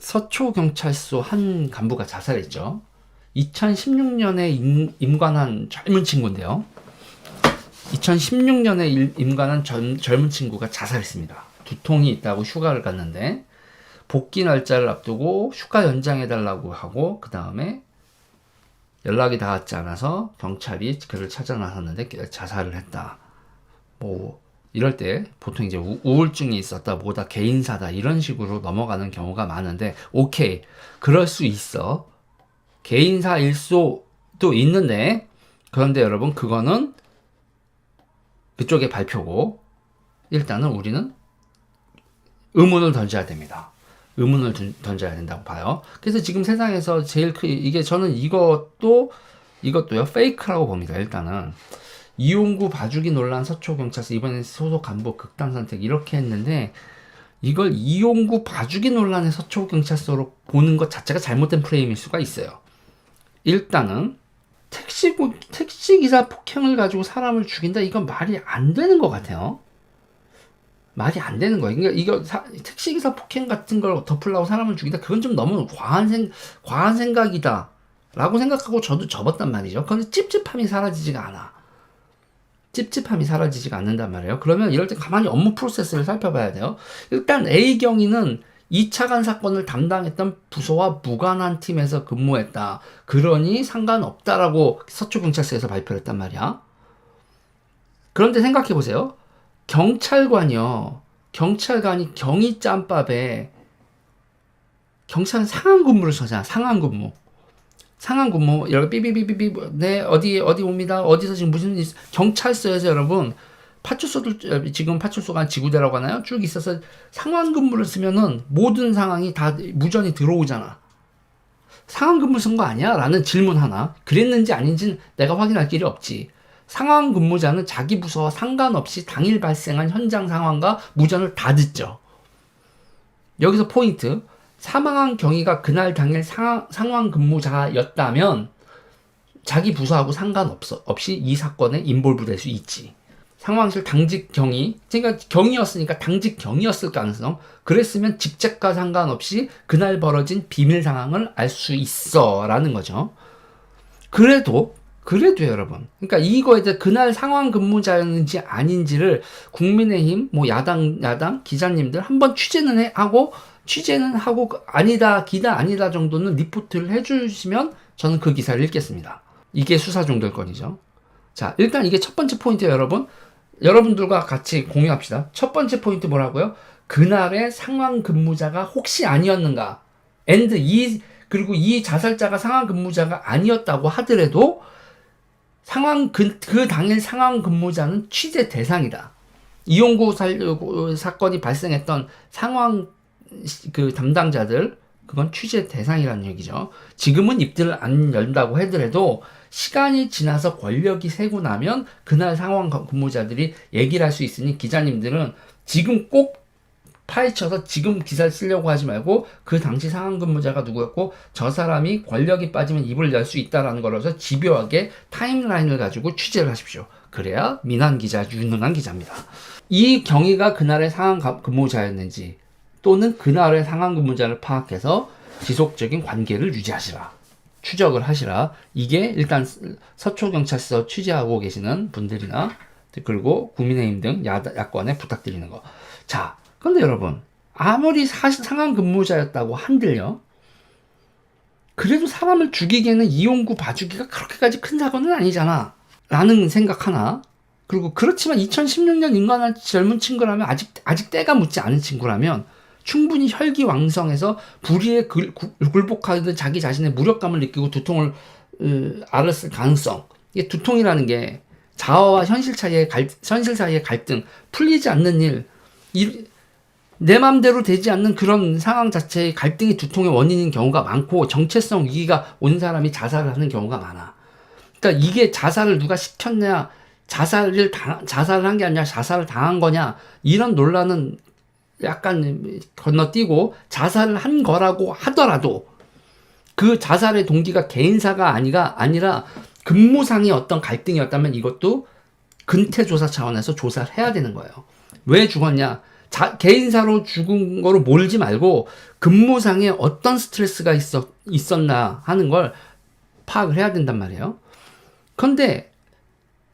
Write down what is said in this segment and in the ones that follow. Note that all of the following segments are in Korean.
서초경찰서 한 간부가 자살했죠. 2016년에 임관한 젊은 친구인데요. 2016년에 임관한 젊은 친구가 자살했습니다. 두통이 있다고 휴가를 갔는데 복귀 날짜를 앞두고 휴가 연장해달라고 하고 그 다음에 연락이 닿았지 않아서 경찰이 그를 찾아 나섰는데 자살을 했다. 뭐 이럴 때 보통 이제 우울증이 있었다, 뭐다, 개인사다 이런 식으로 넘어가는 경우가 많은데 오케이, 그럴 수 있어. 개인사일 수도 있는데 그런데 여러분 그거는 그쪽의 발표고 일단은 우리는 의문을 던져야 됩니다. 의문을 던져야 된다고 봐요. 그래서 지금 세상에서 제일 이게 저는 이것도요 페이크라고 봅니다. 일단은 이용구 봐주기 논란 서초경찰서 이번에 소속 간부 극단 선택 이렇게 했는데 이걸 이용구 봐주기 논란의 서초경찰서로 보는 것 자체가 잘못된 프레임일 수가 있어요. 일단은 택시기사 폭행을 가지고 사람을 죽인다, 이건 말이 안 되는 것 같아요. 말이 안 되는 거예요. 그러니까 이거 택시기사 폭행 같은 걸 덮으려고 사람을 죽인다, 그건 좀 너무 과한 생각이다 라고 생각하고 저도 접었단 말이죠. 그런데 찝찝함이 사라지지가 않는단 말이에요. 그러면 이럴 때 가만히 업무 프로세스를 살펴봐야 돼요. 일단 A 경위는 2차간 사건을 담당했던 부서와 무관한 팀에서 근무했다. 그러니 상관없다라고 서초경찰서에서 발표를 했단 말이야. 그런데 생각해 보세요. 경찰관이 경위 짬밥에 경찰은 상한 근무를 서잖아. 상한 근무 여러분 삐삐삐삐삐 네 어디 옵니다. 어디서 지금 무슨 일, 경찰서에서 여러분 파출소들 지금 파출소가 지구대라고 하나요? 쭉 있어서 상한 근무를 쓰면은 모든 상황이 다 무전이 들어오잖아. 상한 근무 쓴 거 아니야? 라는 질문 하나. 그랬는지 아닌지는 내가 확인할 길이 없지. 상황 근무자는 자기 부서와 상관없이 당일 발생한 현장 상황과 무전을 다 듣죠. 여기서 포인트. 사망한 경위가 그날 당일 상황 근무자였다면 자기 부서하고 상관없이 이 사건에 인볼브 될 수 있지. 상황실 당직 경위, 그러니까 경위였으니까 당직 경위였을 가능성. 그랬으면 직책과 상관없이 그날 벌어진 비밀 상황을 알 수 있어 라는 거죠. 그래도 여러분, 그러니까 이거에 대해 그날 상황 근무자였는지 아닌지를 국민의힘 뭐 야당 기자님들 한번 취재는 하고 아니다 정도는 리포트를 해주시면 저는 그 기사를 읽겠습니다. 이게 수사 종결 건이죠. 자, 일단 이게 첫 번째 포인트예요, 여러분. 여러분들과 같이 공유합시다. 첫 번째 포인트 뭐라고요? 그날의 상황 근무자가 혹시 아니었는가? 그리고 이 자살자가 상황 근무자가 아니었다고 하더라도 그 당일 상황 근무자는 취재 대상이다. 이용구 사건이 발생했던 상황 담당자들, 그건 취재 대상이라는 얘기죠. 지금은 입들을 안 열다고 하더라도 시간이 지나서 권력이 세고 나면 그날 상황 근무자들이 얘기를 할 수 있으니 기자님들은 지금 꼭 파헤쳐서 지금 기사를 쓰려고 하지 말고 그 당시 상황 근무자가 누구였고 저 사람이 권력이 빠지면 입을 열 수 있다라는 거라서 집요하게 타임라인을 가지고 취재를 하십시오. 그래야 민한 기자, 유능한 기자입니다. 이 경위가 그날의 상황 근무자였는지 또는 그날의 상황 근무자를 파악해서 지속적인 관계를 유지하시라. 추적을 하시라. 이게 일단 서초경찰서 취재하고 계시는 분들이나 그리고 국민의힘 등 야권에 부탁드리는 거. 자, 그런데 여러분 아무리 상황 근무자였다고 한들요, 그래도 사람을 죽이기에는 이용구 봐주기가 그렇게까지 큰 사건은 아니잖아 라는 생각 하나. 그리고 그렇지만 2016년 임관한 젊은 친구라면 아직 때가 묻지 않은 친구라면 충분히 혈기왕성해서 불의에 굴복하듯 자기 자신의 무력감을 느끼고 두통을 앓았을 가능성. 이게 두통이라는 게 자아와 현실 사이의 갈등, 풀리지 않는 내 맘대로 되지 않는 그런 상황 자체의 갈등이 두통의 원인인 경우가 많고 정체성 위기가 온 사람이 자살을 하는 경우가 많아. 그러니까 이게 자살을 누가 시켰냐, 자살을 한 게 아니라 자살을 당한 거냐, 이런 논란은 약간 건너뛰고 자살을 한 거라고 하더라도 그 자살의 동기가 개인사가 아니라 근무상의 어떤 갈등이었다면 이것도 근태조사 차원에서 조사를 해야 되는 거예요. 왜 죽었냐? 개인사로 죽은 거로 몰지 말고 근무상에 어떤 스트레스가 있었나 하는 걸 파악을 해야 된단 말이에요. 그런데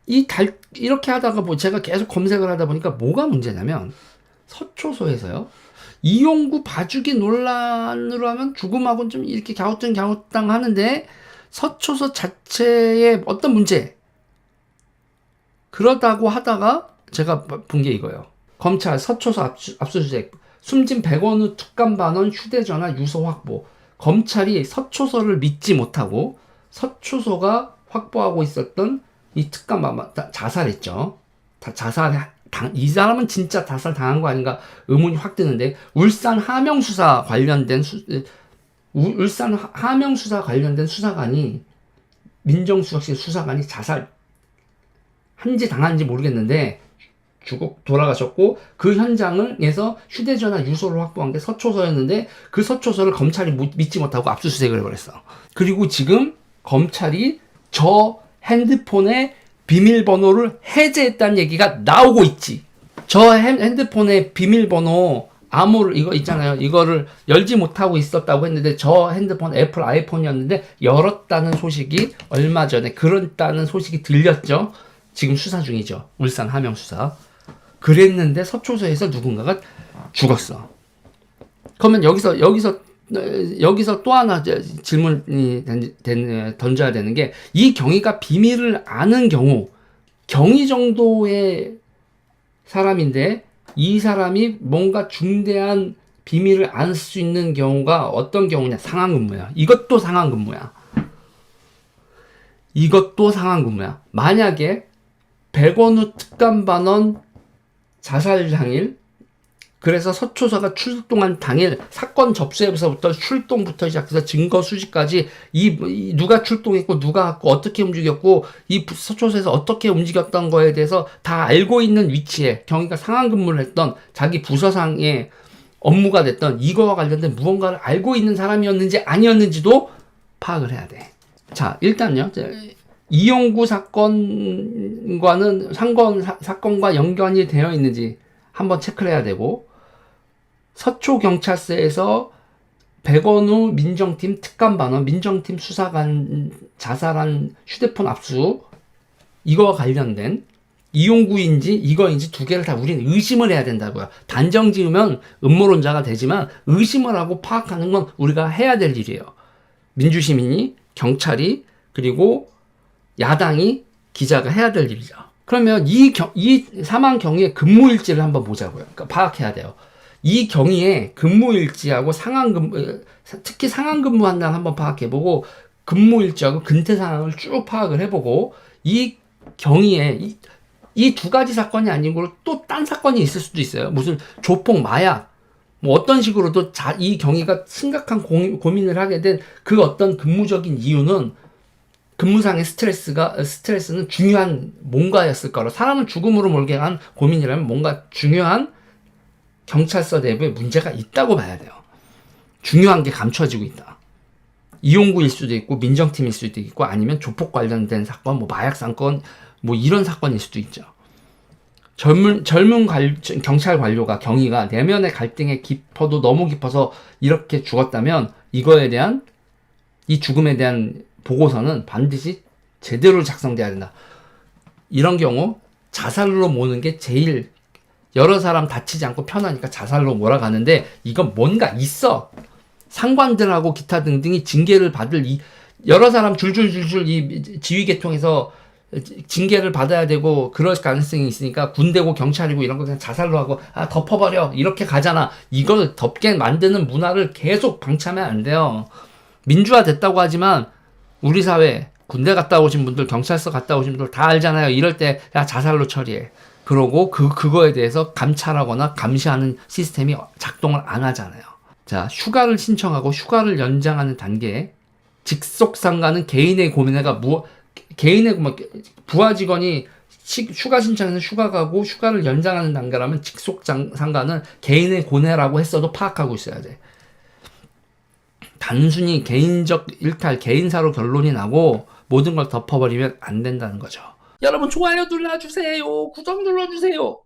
이렇게 하다가 제가 계속 검색을 하다 보니까 뭐가 문제냐면 서초소에서요. 이용구 봐주기 논란으로 하면 죽음하고는 좀 이렇게 갸우뚱 하는데 서초소 자체의 어떤 문제 그러다고 하다가 제가 본 게 이거예요. 검찰 서초소 압수수색 숨진 백원우 특감반원 휴대전화 유서 확보. 검찰이 서초소를 믿지 못하고 서초소가 확보하고 있었던 이 특감반원 자살했죠. 이 사람은 진짜 자살 당한 거 아닌가 의문이 확 드는데 울산 하명 수사 관련된 수사관이 민정수석실 수사관이 자살 한지 당한지 모르겠는데 돌아가셨고 그 현장에서 휴대전화 유서를 확보한 게 서초소였는데 그 서초소를 검찰이 믿지 못하고 압수수색을 해버렸어. 그리고 지금 검찰이 저 핸드폰의 비밀번호를 해제했다는 얘기가 나오고 있지. 저 핸드폰의 비밀번호 이거 있잖아요. 이거를 열지 못하고 있었다고 했는데 저 핸드폰 애플 아이폰이었는데 열었다는 소식이 얼마 전에 그랬다는 소식이 들렸죠. 지금 수사 중이죠. 울산 하명 수사. 그랬는데 서초소에서 누군가가 죽었어. 그러면 여기서 또 하나 질문이 던져야 되는 게 이 경위가 비밀을 아는 경우 경위 정도의 사람인데 이 사람이 뭔가 중대한 비밀을 안 쓸 수 있는 경우가 어떤 경우냐? 상한근무야. 이것도 상한근무야. 만약에 백원우 특감반원 자살 당일 그래서 서초소가 출동한 당일 사건 접수에서부터 출동부터 시작해서 증거 수집까지 누가 출동했고 누가 갔고 어떻게 움직였고 이 서초소에서 어떻게 움직였던 거에 대해서 다 알고 있는 위치에 경위가 상한 근무를 했던 자기 부서상의 업무가 됐던 이거와 관련된 무언가를 알고 있는 사람이었는지 아니었는지도 파악을 해야 돼. 자, 일단요. 이용구 사건과는 사건과 연관이 되어 있는지 한번 체크를 해야 되고 서초경찰서에서 백원우 민정팀 특감반원 민정팀 수사관 자살한 휴대폰 압수 이거와 관련된 이용구인지 이거인지 두 개를 다 우리는 의심을 해야 된다고요. 단정 지으면 음모론자가 되지만 의심을 하고 파악하는 건 우리가 해야 될 일이에요. 민주시민이 경찰이 그리고 야당이 기자가 해야 될 일이죠. 그러면 이 사망 경위의 근무일지를 한번 보자고요. 그러니까 파악해야 돼요. 이 경위의 근무일지하고 특히 상한근무한다는 한번 파악해보고 근무일지하고 근태 상황을 쭉 파악을 해보고 이 경위에 이 두 가지 사건이 아니고 또 딴 사건이 있을 수도 있어요. 무슨 조폭, 마약 뭐 어떤 식으로도 이 경위가 심각한 고민을 하게 된 그 어떤 근무적인 이유는 근무상의 스트레스는 중요한 뭔가였을 거라. 사람을 죽음으로 몰게 한 고민이라면 뭔가 중요한 경찰서 내부에 문제가 있다고 봐야 돼요. 중요한 게 감춰지고 있다. 이용구일 수도 있고 민정팀일 수도 있고 아니면 조폭 관련된 사건, 뭐 마약 사건, 뭐 이런 사건일 수도 있죠. 젊은 경찰 관료가 경위가 내면의 갈등에 너무 깊어서 이렇게 죽었다면 이거에 대한 이 죽음에 대한 보고서는 반드시 제대로 작성돼야 된다. 이런 경우 자살로 모는 게 제일 여러 사람 다치지 않고 편하니까 자살로 몰아가는데 이건 뭔가 있어. 상관들하고 기타 등등이 징계를 받을 여러 사람 줄줄줄줄 이 지휘계통에서 징계를 받아야 되고 그럴 가능성이 있으니까 군대고 경찰이고 이런 거 그냥 자살로 하고 덮어버려 이렇게 가잖아. 이걸 덮게 만드는 문화를 계속 방치하면 안 돼요. 민주화 됐다고 하지만 우리 사회 군대 갔다 오신 분들 경찰서 갔다 오신 분들 다 알잖아요. 이럴 때 자살로 처리해. 그러고 그거에 대해서 감찰하거나 감시하는 시스템이 작동을 안 하잖아요. 자, 휴가를 신청하고 휴가를 연장하는 단계. 직속상가는 개인의 고민회가 부하 직원이 휴가 신청해서 휴가 가고 휴가를 연장하는 단계라면 직속상가는 개인의 고뇌라고 했어도 파악하고 있어야 돼. 단순히 개인적 일탈, 개인사로 결론이 나고 모든 걸 덮어버리면 안 된다는 거죠. 여러분 좋아요 눌러주세요. 구독 눌러주세요.